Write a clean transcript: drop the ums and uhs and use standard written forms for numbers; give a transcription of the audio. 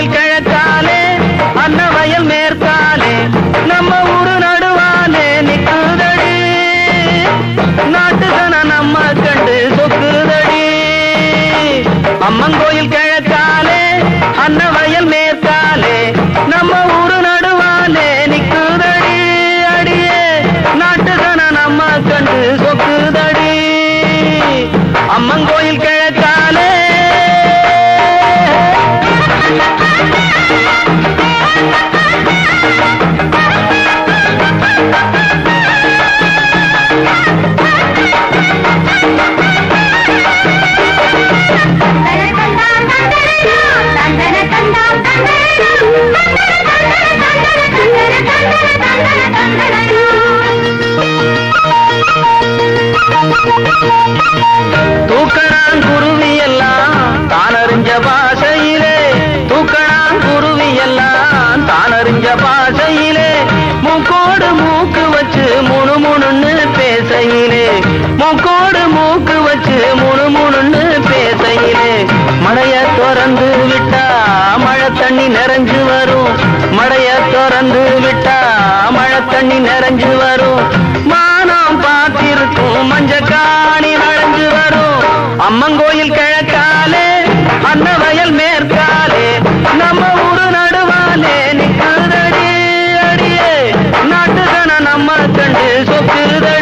அம்மங்கோயில் கிழக்காலே அன்னவயல் மேற்காலே நம்ம ஊரு நடுவாலே நிக்குதடி நாட்டுதன நம்ம கண்டு சொக்குதடி அம்மங்கோயில் கிழக்காலே அன்னவயல் மேற்காலே நம்ம ஊரு நடுவாலே நிக்குதடி அடியே நாட்டுதன நம்ம கண்டு சொக்குதடி அம்மங்கோயில் கிழக்காலே தூக்கணாங்குருவி எல்லாம் தானறிஞ்ச பாஷையிலே தூக்கணாங்குருவி எல்லாம் தானறிஞ்ச பாஷையிலே மூக்கோடு மூக்கு வச்சு முணுமுணுன்னு பேசையிலே மூக்கோடு மூக்கு வச்சு முணுமுணுன்னு பேசையிலே மழைய திறந்து விட்டா மழை தண்ணி நிறைஞ்சு வரும் மழைய திறந்து விட்டா மழை தண்ணி நிறைஞ்சு வரும் மானம் பார்த்திருக்கும் மஞ்சக்காணி நனைஞ்சு வரும் அம்மங்கோயில் கிழக்காலே அன்னவயல் மேற்காலே நம்ம ஊரு நடுவாலே நிக்குதடி அடியே நாட்டுதன நம்ம கண்டு சொக்குதடி